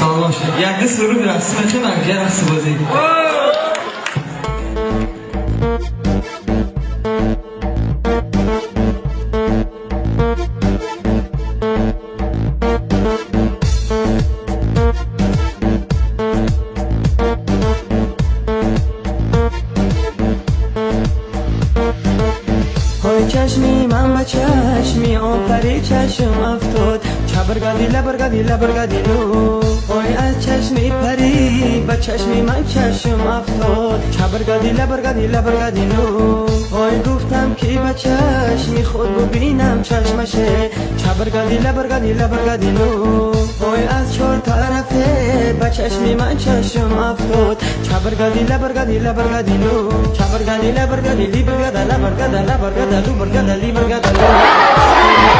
سلام باشه. یک دست رو برسیم چه مگه رقص بازی. های چشمی من با چشمی آفری چشم افتاد چبرگادی لبرگادی لبرگادی لو های از چشمی پری با چشمی من چشم افتاد چبرگادی لبرگادی لبرگادی لو های گفتم که با چشمی خود ببینم چشمشه چبرگادی لبرگادی لبرگادی لو های از چهار طرفه با چشمی من چشم افتاد چبرگادی لبرگادی لبرگادی لو چبرگادی لبرگادی لیبرگادا لبرگادا لبرگادا لو برگادا لیبرگادا لو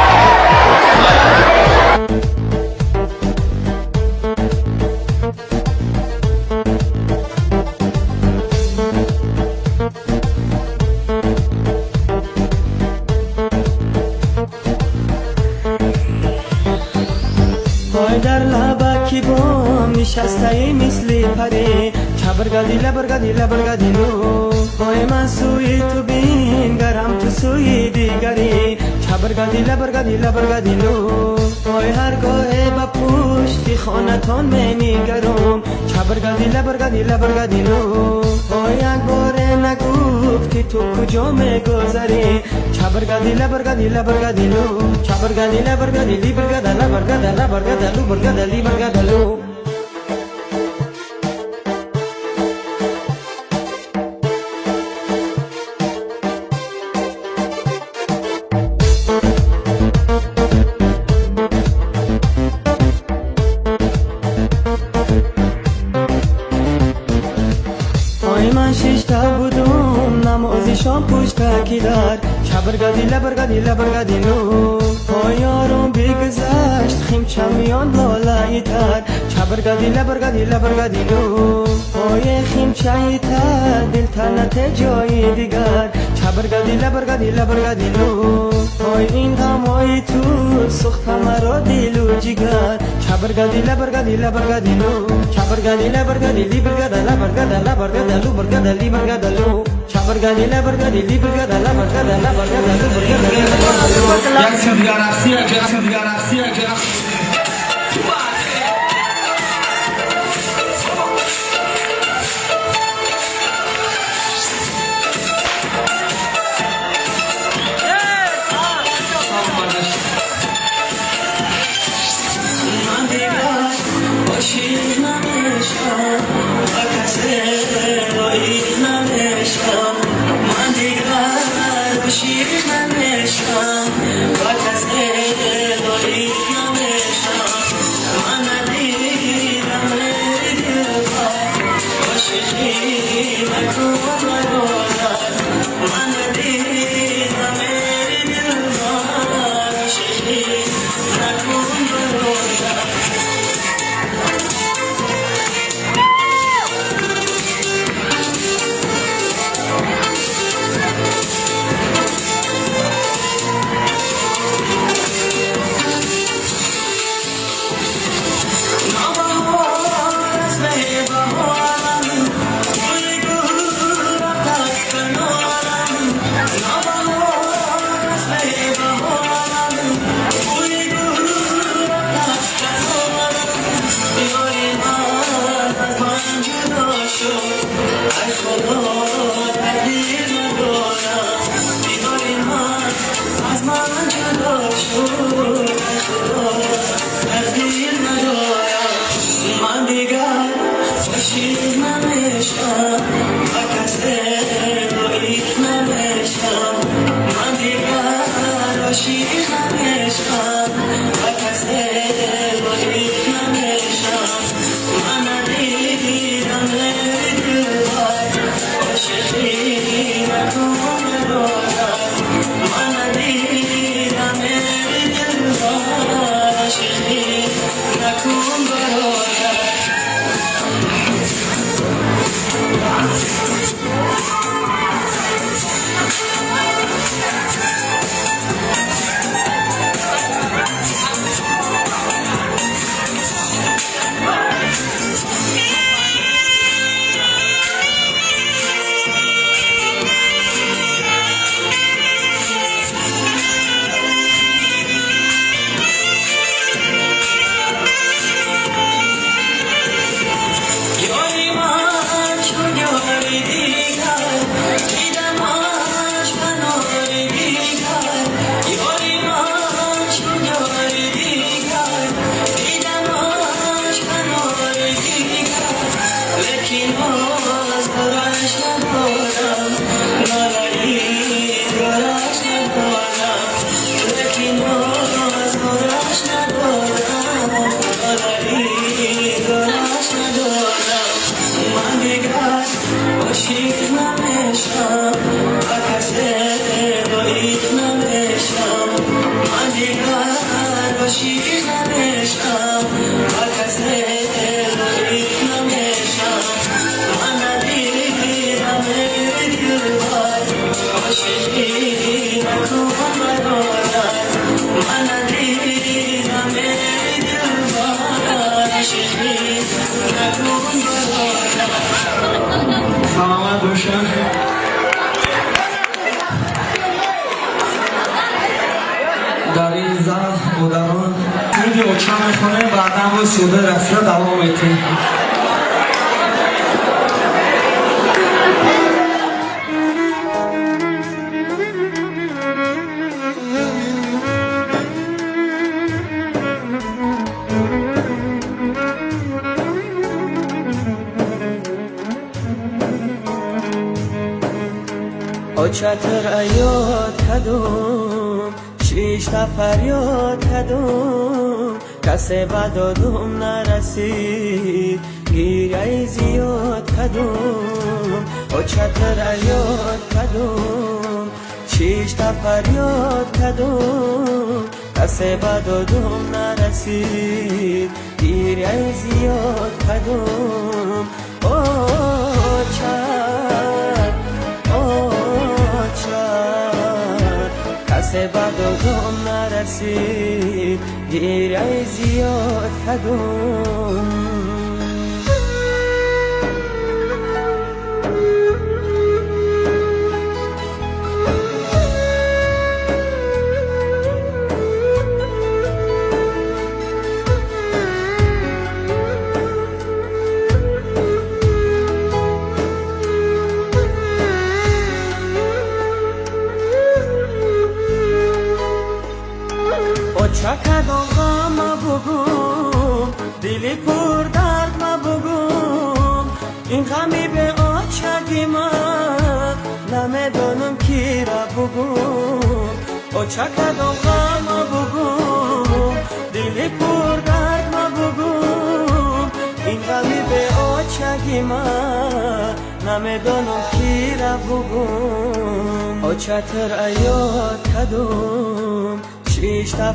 های در لبکی بام نشسته مثل پری چبرگادی لبرگادی لبرگادی لو های من سوی تو بین گرم تو سوی دیگری چبرگادی لبرگادی لبرگادی لو های هرگاه با پشتی خانتان میگرم چبرگادی لبرگادی لبرگادی لو های یک بار نگفتی تو کجا میگذری چبرگادی لبرگادی لبرگادی لو چبرگادی لبرگادی لیبرگادا لبرگادا لبرگادا لو برگادا لیبرگادا لو من ششتا بودم نمازی شام پشت کدر چبرگادی لبرگادی لبرگادی لو یارم بگذشت خیم چمیان لالایی تر چبرگادی لبرگادی لبرگادی لو خیم چایی تر دل تنت جای دیگر چبرگادی لبرگادی لبرگادی لو این غمای تو سخت مرا دل و جگر چبرگادی لبرگادی لبرگادی لو چبرگادی لبرگادی لیبرگادا لبرگادا لبرگادا لو برگادا لیبرگادا لو چبرگادی لبرگادی لیبرگادا لبرگادا لبرگادا لو برگادا یک سر دیگر رقصی یک سر دیگر رقصی یک رقص. Shit, نیاز دارش ندارم نالایی دارش ندارم یکی ناز دارش ندارم نالایی دارش ندارم من دیگر عاشق نمیشم و کسی ضعیف نمیشم من دیگر عاشق نمیشم و کسی ضعیف نمیشم من ندیدم دلبر عاشقی نکن برادر من ندیدم دلبر عاشقی نکن برادر سلامت باشن. در این زن مادران میدی اوچه میکنه بعدا با سوده رسته دوام میتیم. او چتر ایاد کدوم شیش تا فریاد کدوم کسی بدادم نرسید گیره زیاد کدوم او چتر ایاد کدوم شیش تا فریاد کدوم کسی بدادم نرسید گیره زیاد کدوم او چتر کسی بدادم نرسید گیره زیاد کدوم چکد آقا ما بگم دلی پر درد ما بگم این غمی به آچگی من نمیدانم کی را بگم او چکد آقا ما بگم دلی پر درد ما بگم این غمی به آچگی من نمیدانم کی را بگم او چتر ایاد کدوم شیش تا